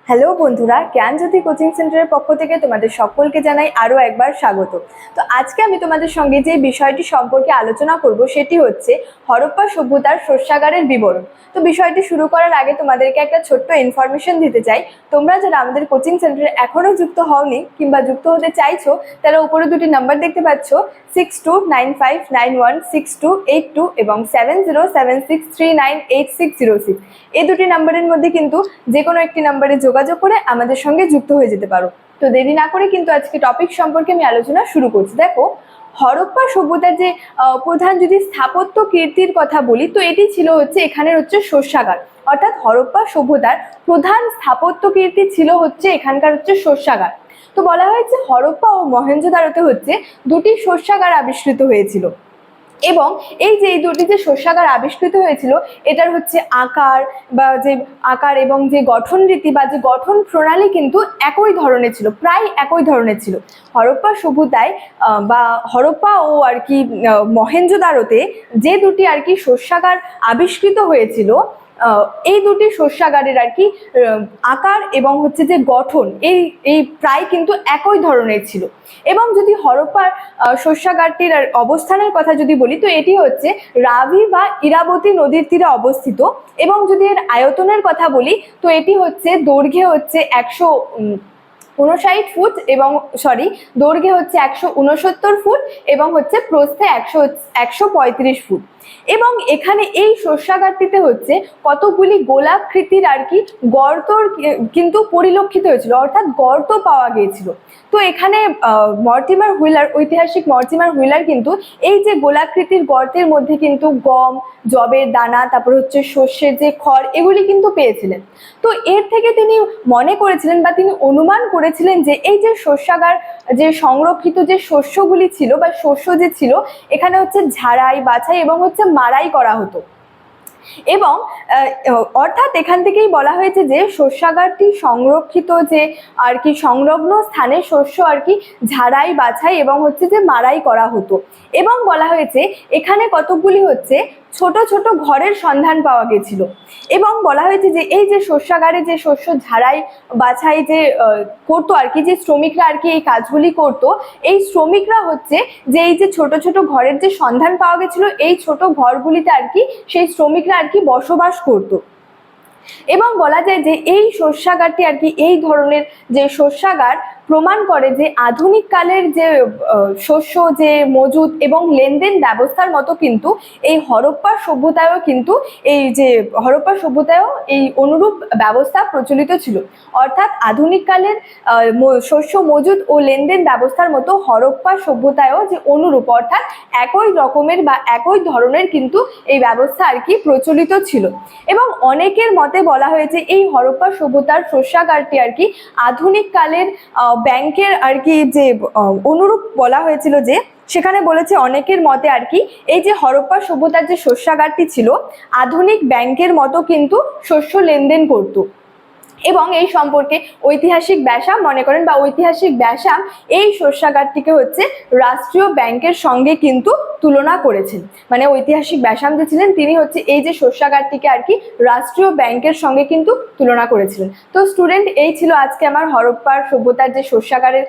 Hello বন্ধুরা, জ্ঞানজ্যোতি coaching সেন্টারের পক্ষ থেকে তোমাদের সকলকে জানাই আরও একবার স্বাগত। তো আজকে আমি তোমাদের সঙ্গে যে বিষয়টি সম্পর্কে আলোচনা করব সেটি হচ্ছে হরপ্পা সভ্যতার শস্যাগারের বিবরণ। তো বিষয়টি শুরু করার আগে তোমাদেরকে একটা ছোট্ট ইনফরমেশন দিতে চাই। তোমরা যারা আমাদের কোচিং সেন্টারে এখনও যুক্ত হওনি কিংবা যুক্ত হতে চাইছো, তারা উপরে দুটি নাম্বার দেখতে পাচ্ছ, 6295916282 এবং 7076398606। এই দুটি নাম্বারের মধ্যে কিন্তু যে কোনো একটি নাম্বারে যোগাযোগ করে আমাদের সঙ্গে যুক্ত হয়ে যেতে পারো। তো দেরি না করে কিন্তু আজকে টপিক সম্পর্কে আমি আলোচনা শুরু করছি। দেখো, হরপ্পা সভ্যতার যে প্রধান যদি স্থাপত্য কীর্তির কথা বলি, তো এটি ছিল হচ্ছে এখানের হচ্ছে শস্যাগার। অর্থাৎ হরপ্পা সভ্যতার প্রধান স্থাপত্য কীর্তি ছিল হচ্ছে এখানকার হচ্ছে শস্যাগার। তো বলা হয়েছে হরপ্পা ও মহেঞ্জোদারোতে হচ্ছে দুটি শস্যাগার আবিষ্কৃত হয়েছিল এবং এই দুটি যে শস্যাগার আবিষ্কৃত হয়েছিল এটার হচ্ছে আকার এবং যে গঠন রীতি বা যে গঠন প্রণালী কিন্তু একই ধরনের ছিল, প্রায় একই ধরনের ছিল। হরপ্পা সভ্যতায় বা হরপ্পা ও আর কি মহেঞ্জোদারোতে যে দুটি আর কি শস্যাগার আবিষ্কৃত হয়েছিল, এই দুটি শস্যাগারের আর কি আকার এবং হচ্ছে যে গঠন এই প্রায় কিন্তু একই ধরনের ছিল। এবং যদি হরপ্পার শস্যাগারটির অবস্থানের কথা যদি বলি, তো এটি হচ্ছে রাভি বা ইরাবতী নদীর তীরে অবস্থিত। এবং যদি এর আয়তনের কথা বলি, তো এটি হচ্ছে দৈর্ঘ্যে হচ্ছে 159 ফুট এবং দৈর্ঘ্যে হচ্ছে 169 ফুট এবং হচ্ছে প্রস্থে 135 ফুট। এবং এখানে এই শস্যাগারটিতে হচ্ছে কতগুলি গোলাকৃতির আর কি গর্তর কিন্তু পরিলক্ষিত হয়েছিল, অর্থাৎ গর্ত পাওয়া গিয়েছিল। তো এখানে ঐতিহাসিক মর্টিমার হুইলার কিন্তু এই যে গোলাকৃতির গর্তের মধ্যে কিন্তু গম, যবের দানা, তারপর হচ্ছে শস্যের যে খড়, এগুলি কিন্তু পেয়েছিলেন। তো এর থেকে তিনি মনে করেছিলেন বা তিনি অনুমান করেছিলেন যে এই যে শস্যাগার যে সংরক্ষিত যে শস্যগুলি ছিল বা শস্য যে ছিল, এখানে হচ্ছে ঝাড়াই, বাছাই এবং হচ্ছে মাড়াই করা হতো। এবং অর্থাৎ এখান থেকেই বলা হয়েছে যে শস্যাগারটি সংরক্ষিত যে আর কি সংলগ্ন স্থানে শস্য আর কি ঝাড়াই, বাছাই এবং হচ্ছে যে মাড়াই করা হতো। এবং বলা হয়েছে এখানে কতগুলি হচ্ছে ছোট ছোট ঘরের সন্ধান পাওয়া গেছিল। এবং বলা হয়েছে যে এই যে শস্যাগারে যে শস্য ঝাড়াই বাছাই যে করতো আর কি, যে শ্রমিকরা আর কি এই কাজগুলি করতো, এই শ্রমিকরা হচ্ছে যে এই যে ছোট ছোট ঘরের যে সন্ধান পাওয়া গেছিল, এই ছোট ঘরগুলিতে আর কি সেই শ্রমিকরা আর কি বসবাস করতো। এবং বলা যায় যে এই শস্যাগারটি আর কি এই ধরনের যে শস্যাগার প্রমাণ করে যে আধুনিক কালের যে শস্য যে মজুত এবং লেনদেন ব্যবস্থার মতো কিন্তু এই হরপ্পা সভ্যতায়ও এই অনুরূপ ব্যবস্থা প্রচলিত ছিল। অর্থাৎ আধুনিক কালের শস্য মজুত ও লেনদেন ব্যবস্থার মতো হরপ্পা সভ্যতায়ও যে অনুরূপ, অর্থাৎ একই রকমের বা একই ধরনের কিন্তু এই ব্যবস্থা আর কি প্রচলিত ছিল। এবং অনেকের মতে বলা হয়েছে এই হরপ্পা সভ্যতার শস্যাগারটি আর কি আধুনিক কালের ব্যাংকের আর কি যে অনুরূপ বলা হয়েছিল, যে সেখানে বলেছে অনেকের মতে আর কি এই যে হরপ্পা সভ্যতার যে শস্যাগারটি ছিল আধুনিক ব্যাংকের মতো কিন্তু শস্য লেনদেন করত। এবং এই সম্পর্কে ঐতিহাসিক ব্যাসাম মনে করেন বা ঐতিহাসিক ব্যাসাম এই শস্যাগারটিকে হচ্ছে রাষ্ট্রীয় ব্যাংকের সঙ্গে কিন্তু তুলনা করেছেন। মানে ঐতিহাসিক ব্যাসাম যে ছিলেন তিনি হচ্ছে এই যে শস্যাগারটিকে আর কি রাষ্ট্রীয় ব্যাংকের সঙ্গে কিন্তু তুলনা করেছিলেন। তো স্টুডেন্ট, এই ছিল আজকে আমার হরপ্পার সভ্যতার যে শস্যাগারের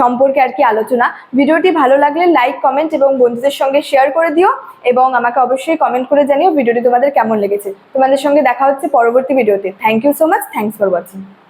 সম্পর্কে আর কি আলোচনা। ভিডিওটি ভালো লাগলে লাইক, কমেন্ট এবং বন্ধুদের সঙ্গে শেয়ার করে দিও এবং আমাকে অবশ্যই কমেন্ট করে জানিও ভিডিওটি তোমাদের কেমন লেগেছে। তোমাদের সঙ্গে দেখা হচ্ছে পরবর্তী ভিডিওতে। Thank you so much. Thanks for watching.